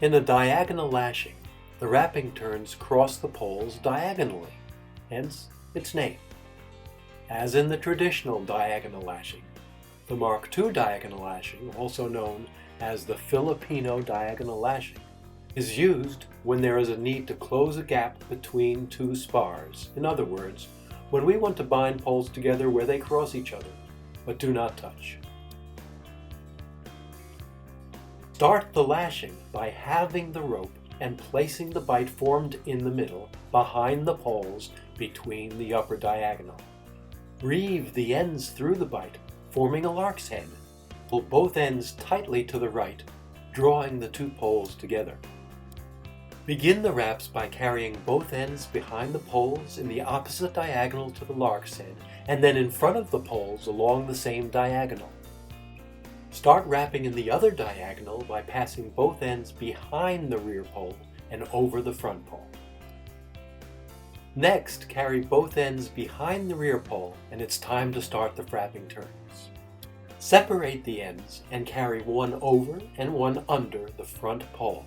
In a diagonal lashing, the wrapping turns cross the poles diagonally, hence its name. As in the traditional diagonal lashing, the Mark II diagonal lashing, also known as the Filipino diagonal lashing, is used when there is a need to close a gap between two spars. In other words, when we want to bind poles together where they cross each other, but do not touch. Start the lashing by halving the rope and placing the bight formed in the middle behind the poles between the upper diagonal. Reeve the ends through the bight, forming a lark's head. Pull both ends tightly to the right, drawing the two poles together. Begin the wraps by carrying both ends behind the poles in the opposite diagonal to the lark's head, and then in front of the poles along the same diagonal. Start wrapping in the other diagonal by passing both ends behind the rear pole and over the front pole. Next, carry both ends behind the rear pole, and it's time to start the wrapping turns. Separate the ends and carry one over and one under the front pole.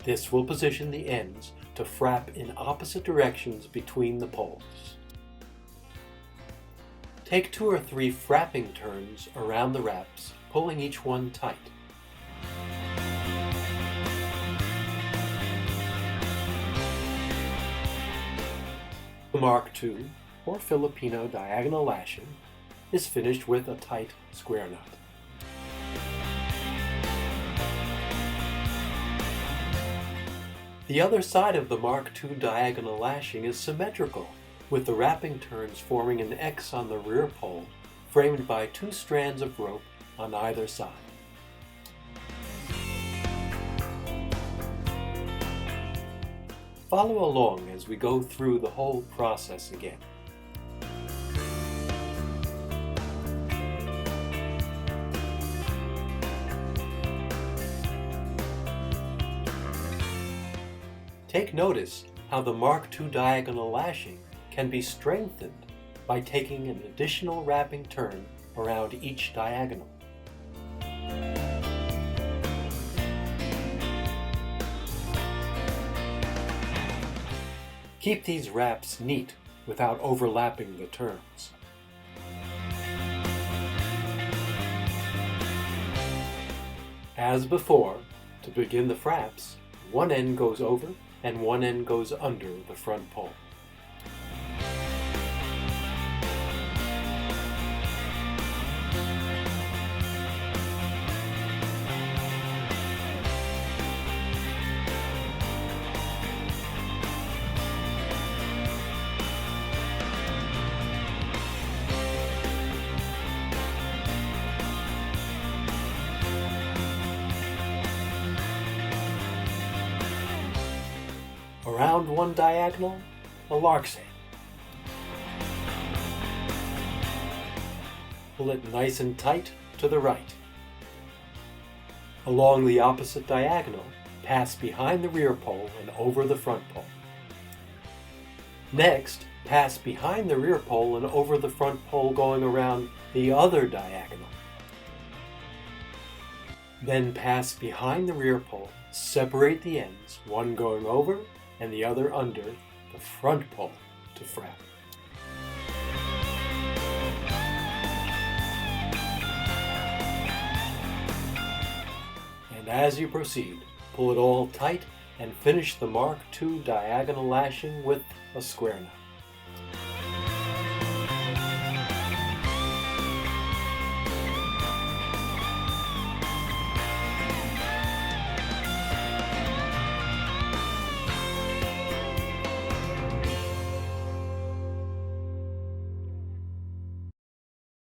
This will position the ends to frap in opposite directions between the poles. Take 2 or 3 frapping turns around the wraps, pulling each one tight. The Mark II, or Filipino diagonal lashing, is finished with a tight square knot. The other side of the Mark II diagonal lashing is symmetrical, with the wrapping turns forming an X on the rear pole, framed by 2 strands of rope on either side. Follow along as we go through the whole process again. Take notice how the Mark II diagonal lashing can be strengthened by taking an additional wrapping turn around each diagonal. Keep these wraps neat without overlapping the turns. As before, to begin the fraps, one end goes over and one end goes under the front pole. Around one diagonal, a lark's head. Pull it nice and tight to the right. Along the opposite diagonal, pass behind the rear pole and over the front pole. Next, pass behind the rear pole and over the front pole going around the other diagonal. Then pass behind the rear pole, separate the ends, one going over and the other under the front pole to frap. And as you proceed, pull it all tight and finish the Mark II diagonal lashing with a square knot.